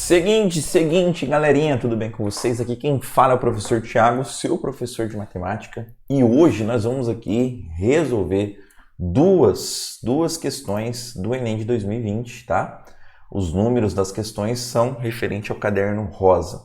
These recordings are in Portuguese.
Seguinte, galerinha, tudo bem com vocês? Aqui quem fala é o professor Thiago, seu professor de matemática, e hoje nós vamos aqui resolver duas questões do Enem de 2020, tá? Os números das questões são referente ao caderno rosa.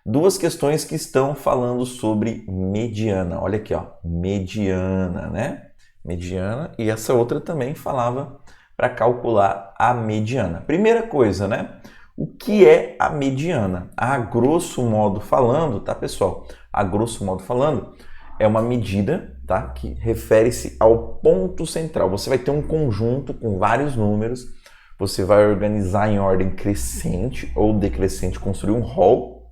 Duas questões que estão falando sobre mediana. Olha aqui, ó, mediana, né? Mediana, e essa outra também falava para calcular a mediana. Primeira coisa, né? O que é a mediana? A grosso modo falando, tá, pessoal? A grosso modo falando, é uma medida, tá, que refere-se ao ponto central. Você vai ter um conjunto com vários números, você vai organizar em ordem crescente ou decrescente, construir um rol,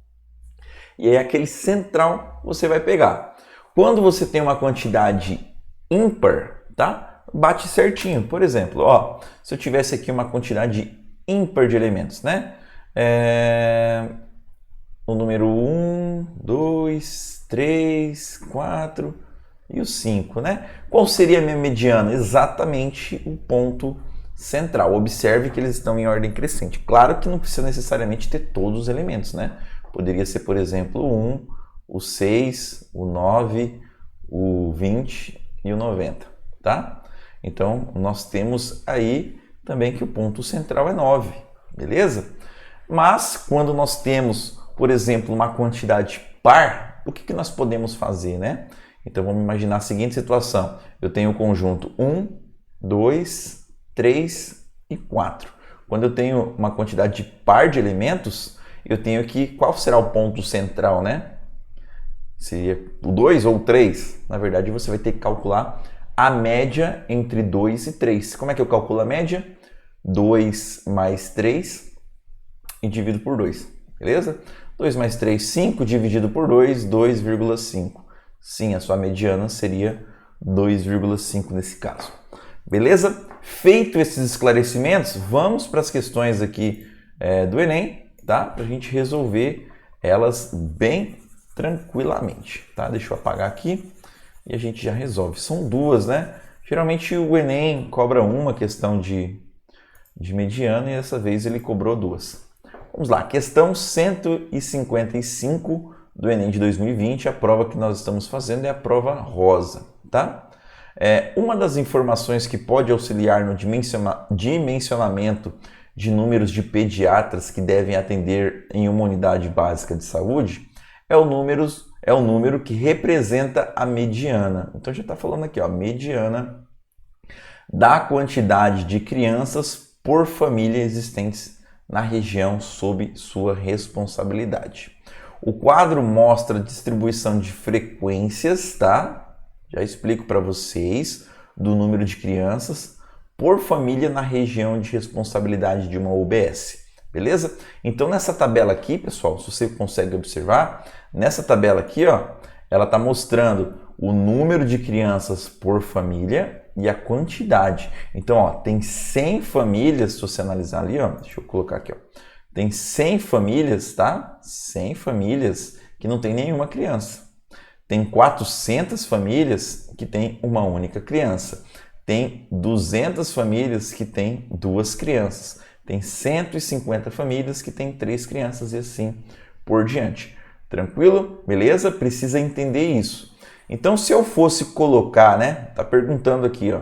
e aí aquele central você vai pegar. Quando você tem uma quantidade ímpar, tá, bate certinho. Por exemplo, ó, se eu tivesse aqui uma quantidade ímpar de elementos, né? O número 1, 2, 3, 4 e o 5, né? Qual seria a minha mediana? Exatamente o ponto central. Observe que eles estão em ordem crescente. Claro que não precisa necessariamente ter todos os elementos, né? Poderia ser, por exemplo, o 1, o 6, o 9, o 20 e o 90, tá? Então, nós temos aí também que o ponto central é 9, beleza? Mas, quando nós temos, por exemplo, uma quantidade par, o que nós podemos fazer, né? Então, vamos imaginar a seguinte situação. Eu tenho o conjunto 1, 2, 3 e 4. Quando eu tenho uma quantidade par de elementos, eu tenho que... Qual será o ponto central, né? Seria o 2 ou o 3? Na verdade, você vai ter que calcular a média entre 2 e 3. Como é que eu calculo a média? 2 mais 3 e divido por 2, beleza? 2 mais 3, 5, dividido por 2, 2,5. Sim, a sua mediana seria 2,5 nesse caso. Beleza? Feito esses esclarecimentos, vamos para as questões aqui do Enem, tá? Para a gente resolver elas bem tranquilamente, tá? Deixa eu apagar aqui e a gente já resolve. São duas, né? Geralmente o Enem cobra uma questão de mediana e dessa vez ele cobrou duas. Vamos lá, questão 155 do Enem de 2020, a prova que nós estamos fazendo é a prova rosa, tá? Uma das informações que pode auxiliar no dimensionamento de números de pediatras que devem atender em uma unidade básica de saúde é o número que representa a mediana. Então já está falando aqui, ó, mediana da quantidade de crianças por família existentes na região sob sua responsabilidade. O quadro mostra a distribuição de frequências, tá? Já explico para vocês, do número de crianças por família na região de responsabilidade de uma UBS, beleza? Então nessa tabela aqui, pessoal, se você consegue observar, nessa tabela aqui, ó, ela está mostrando o número de crianças por família e a quantidade. Então, ó, tem 100 famílias, se você analisar ali, ó, deixa eu colocar aqui, ó, tem 100 famílias, tá? 100 famílias que não tem nenhuma criança. Tem 400 famílias que tem uma única criança. Tem 200 famílias que tem duas crianças. Tem 150 famílias que tem 3 crianças e assim por diante. Tranquilo? Beleza? Precisa entender isso. Então, se eu fosse colocar, né, tá perguntando aqui, ó,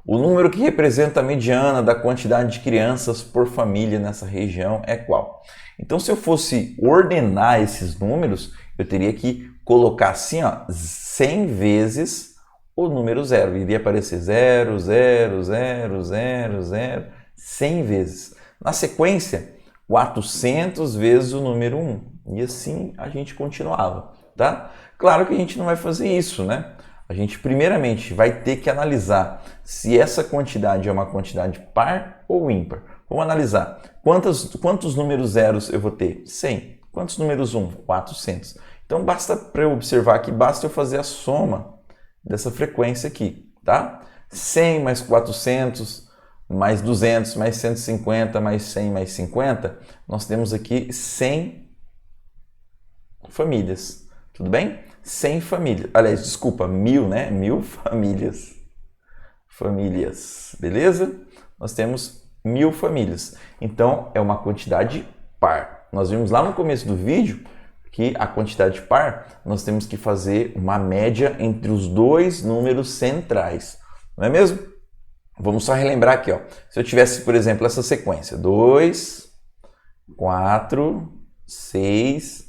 o número que representa a mediana da quantidade de crianças por família nessa região é qual? Então, se eu fosse ordenar esses números, eu teria que colocar assim, ó, 100 vezes o número 0. Iria aparecer 0, 0, 0, 0, 0, 100 vezes. Na sequência, 400 vezes o número 1. E assim a gente continuava, tá? Claro que a gente não vai fazer isso, né? A gente primeiramente vai ter que analisar se essa quantidade é uma quantidade par ou ímpar. Vamos analisar. Quantos números zeros eu vou ter? 100. Quantos números 1? 400. Então, basta para eu observar aqui, basta eu fazer a soma dessa frequência aqui, tá? 100 mais 400, mais 200, mais 150, mais 100, mais 50. Nós temos aqui 100 famílias. Tudo bem? 100 famílias. Aliás, desculpa, 1000, né? 1000 famílias. Famílias, beleza? Nós temos 1000 famílias. Então, é uma quantidade par. Nós vimos lá no começo do vídeo que a quantidade par, nós temos que fazer uma média entre os dois números centrais, não é mesmo? Vamos só relembrar aqui, ó. Se eu tivesse, por exemplo, essa sequência, 2, 4, 6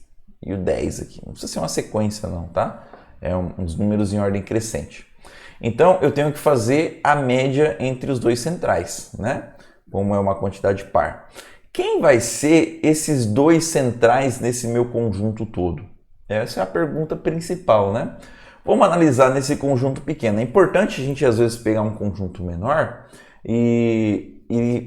e o 10 aqui. Não precisa ser uma sequência não, tá? É uns números em ordem crescente. Então, eu tenho que fazer a média entre os dois centrais, né? Como é uma quantidade par. Quem vai ser esses dois centrais nesse meu conjunto todo? Essa é a pergunta principal, né? Vamos analisar nesse conjunto pequeno. É importante a gente, às vezes, pegar um conjunto menor e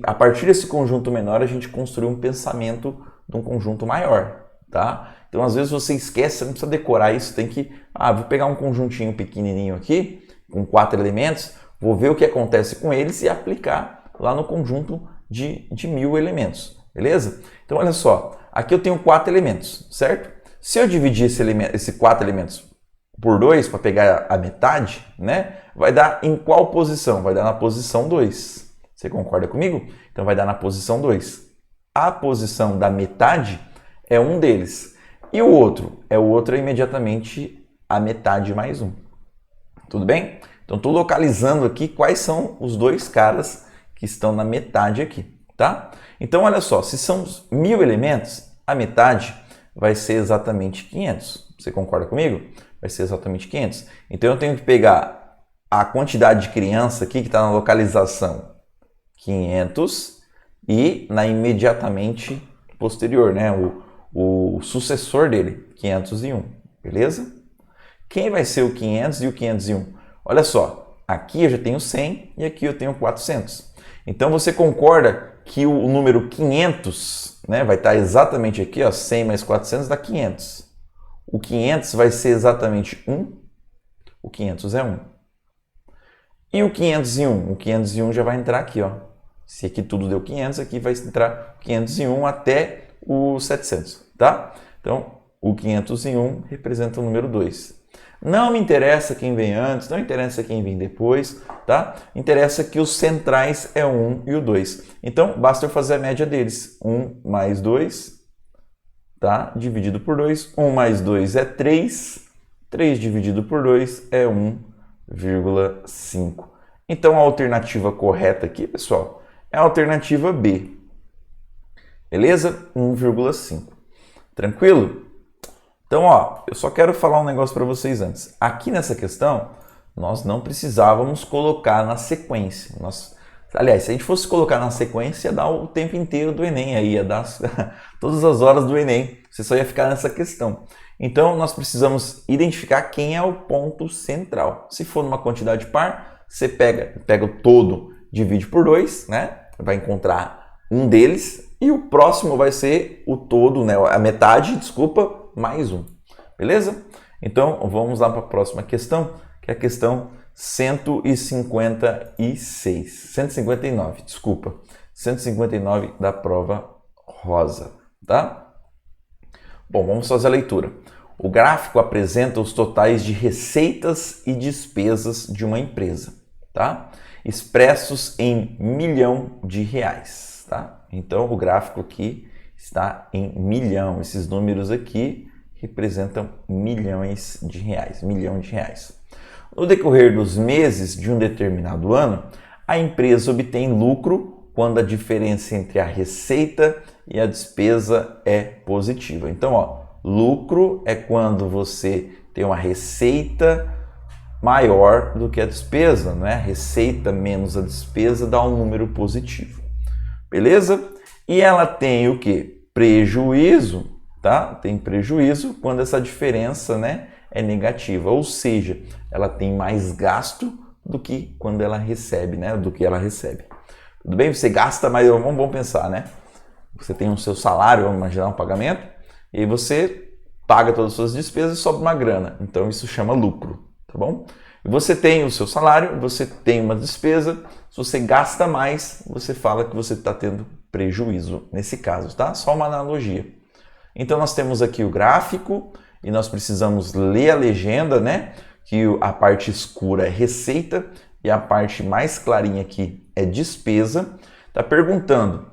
a partir desse conjunto menor, a gente construir um pensamento de um conjunto maior, tá? Então, às vezes, você esquece, você não precisa decorar isso, tem que... vou pegar um conjuntinho pequenininho aqui, com 4 elementos, vou ver o que acontece com eles e aplicar lá no conjunto de 1000 elementos, beleza? Então, olha só, aqui eu tenho 4 elementos, certo? Se eu dividir esses 4 elementos por 2, para pegar a metade, né? Vai dar em qual posição? Vai dar na posição 2. Você concorda comigo? Então, vai dar na posição 2. A posição da metade é um deles. E o outro? O outro é imediatamente a metade mais 1. Tudo bem? Então, estou localizando aqui quais são os dois caras que estão na metade aqui, tá? Então, olha só, se são 1000 elementos, a metade vai ser exatamente 500. Você concorda comigo? Vai ser exatamente 500. Então, eu tenho que pegar a quantidade de criança aqui que está na localização 500 e na imediatamente posterior, né? O sucessor dele, 501, beleza? Quem vai ser o 500 e o 501? Olha só, aqui eu já tenho 100 e aqui eu tenho 400. Então, você concorda que o número 500, né, vai estar exatamente aqui, ó, 100 mais 400 dá 500. O 500 vai ser exatamente 1, o 500 é 1. E o 501? O 501 já vai entrar aqui, ó. Se aqui tudo deu 500, aqui vai entrar 501 até o 700, tá? Então, o 501 representa o número 2. Não me interessa quem vem antes, não interessa quem vem depois, tá? Interessa que os centrais é o 1 e o 2. Então, basta eu fazer a média deles. 1 mais 2, tá? Dividido por 2. 1 mais 2 é 3. 3 dividido por 2 é 1,5. Então, a alternativa correta aqui, pessoal, é a alternativa B. Beleza? 1,5. Tranquilo? Então, ó, eu só quero falar um negócio para vocês antes. Aqui nessa questão, nós não precisávamos colocar na sequência. Aliás, se a gente fosse colocar na sequência, ia dar o tempo inteiro do Enem, aí ia dar todas as horas do Enem. Você só ia ficar nessa questão. Então, nós precisamos identificar quem é o ponto central. Se for numa quantidade par, você pega o todo, divide por 2, né? Vai encontrar um deles e o próximo vai ser o todo, né? A metade, desculpa, mais 1. Beleza? Então, vamos lá para a próxima questão, que é a questão 159, desculpa. 159 da prova rosa, tá? Bom, vamos fazer a leitura. O gráfico apresenta os totais de receitas e despesas de uma empresa, tá? Expressos em milhão de reais, tá? Então, o gráfico aqui está em milhão. Esses números aqui representam milhões de reais, milhão de reais. No decorrer dos meses de um determinado ano, a empresa obtém lucro quando a diferença entre a receita e a despesa é positiva. Então, ó, lucro é quando você tem uma receita maior do que a despesa, né? A receita menos a despesa dá um número positivo. Beleza? E ela tem o que? Prejuízo, tá? Tem prejuízo quando essa diferença, né, é negativa, ou seja, ela tem mais gasto do que quando ela recebe, né? Do que ela recebe. Tudo bem? Você gasta mais, vamos pensar, né? Você tem o seu salário, vamos imaginar um pagamento, e aí você paga todas as suas despesas e sobra uma grana. Então isso chama lucro, tá bom? Você tem o seu salário, você tem uma despesa, se você gasta mais, você fala que você está tendo prejuízo nesse caso, tá? Só uma analogia. Então nós temos aqui o gráfico e nós precisamos ler a legenda, né? Que a parte escura é receita e a parte mais clarinha aqui é despesa. Tá perguntando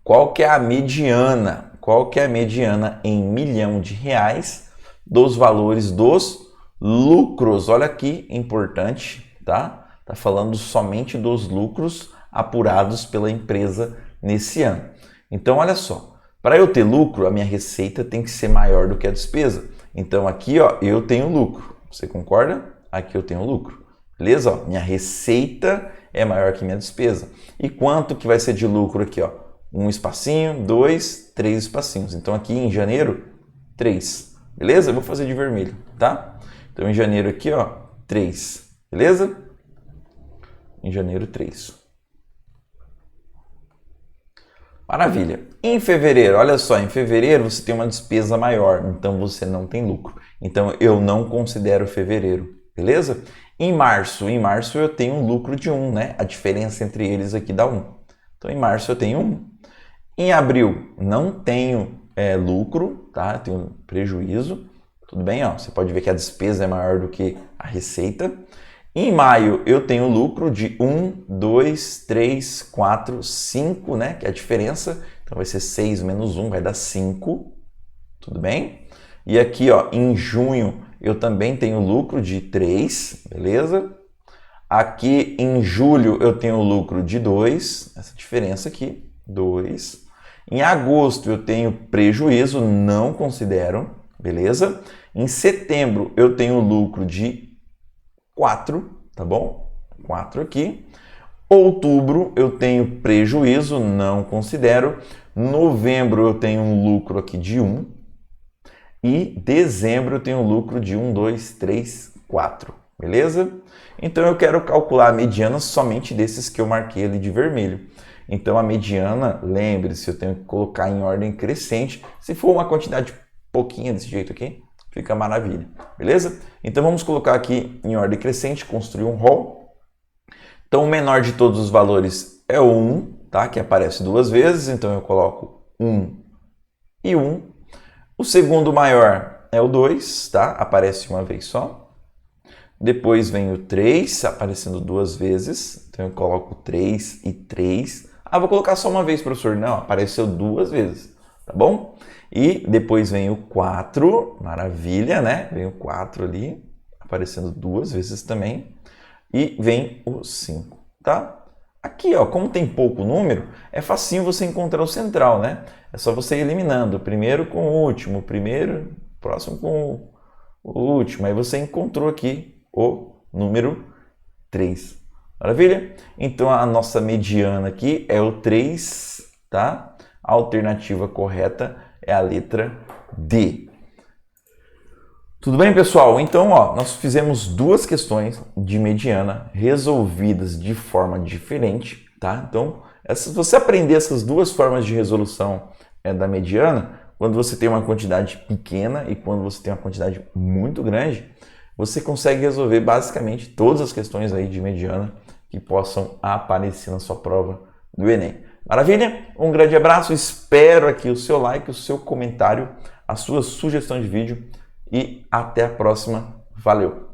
qual que é a mediana? Qual que é a mediana em milhão de reais dos valores dos lucros? Olha aqui, importante, tá? Tá falando somente dos lucros apurados pela empresa nesse ano. Então, olha só, para eu ter lucro, a minha receita tem que ser maior do que a despesa. Então, aqui, ó, eu tenho lucro. Você concorda? Aqui eu tenho lucro. Beleza? Ó, minha receita é maior que minha despesa. E quanto que vai ser de lucro aqui, ó? Um espacinho, 2, 3 espacinhos. Então, aqui em janeiro, 3. Beleza? Eu vou fazer de vermelho, tá? Então, em janeiro aqui, ó, 3. Beleza? Em janeiro, 3. Maravilha. Em fevereiro, olha só, em fevereiro você tem uma despesa maior, então você não tem lucro. Então, eu não considero fevereiro, beleza? Em março eu tenho um lucro de 1, né? A diferença entre eles aqui dá 1. Então, em março eu tenho 1. Em abril, não tenho lucro, tá? Eu tenho prejuízo. Tudo bem, ó. Você pode ver que a despesa é maior do que a receita. Em maio, eu tenho lucro de 1, 2, 3, 4, 5, né? Que é a diferença. Então, vai ser 6 menos 1, vai dar 5. Tudo bem? E aqui, ó, em junho, eu também tenho lucro de 3, beleza? Aqui em julho, eu tenho lucro de 2, essa diferença aqui, 2. Em agosto, eu tenho prejuízo, não considero, beleza? Em setembro, eu tenho lucro de 4, tá bom? 4 aqui. Outubro eu tenho prejuízo, não considero. Novembro eu tenho um lucro aqui de 1. E dezembro eu tenho um lucro de 1, 2, 3, 4. Beleza? Então eu quero calcular a mediana somente desses que eu marquei ali de vermelho. Então a mediana, lembre-se, eu tenho que colocar em ordem crescente. Se for uma quantidade pouquinha desse jeito aqui, fica maravilha, beleza? Então vamos colocar aqui em ordem crescente, construir um rol. Então o menor de todos os valores é o 1, tá? Que aparece 2 vezes, então eu coloco 1 e 1. O segundo maior é o 2, tá? Aparece uma vez só. Depois vem o 3, aparecendo 2 vezes, então eu coloco 3 e 3. Ah, vou colocar só uma vez, professor. Não, apareceu 2 vezes, tá bom? E depois vem o 4, maravilha, né? Vem o 4 ali, aparecendo 2 vezes também. E vem o 5, tá? Aqui, ó, como tem pouco número, é facinho você encontrar o central, né? É só você ir eliminando o primeiro com o último, o primeiro, próximo com o último. Aí você encontrou aqui o número 3. Maravilha? Então a nossa mediana aqui é o 3, tá? A alternativa correta é a letra D. Tudo bem, pessoal? Então, ó, nós fizemos 2 questões de mediana resolvidas de forma diferente, tá? Então, se você aprender essas 2 formas de resolução da mediana, quando você tem uma quantidade pequena e quando você tem uma quantidade muito grande, você consegue resolver basicamente todas as questões aí de mediana que possam aparecer na sua prova do Enem. Maravilha? Um grande abraço, espero aqui o seu like, o seu comentário, a sua sugestão de vídeo e até a próxima. Valeu!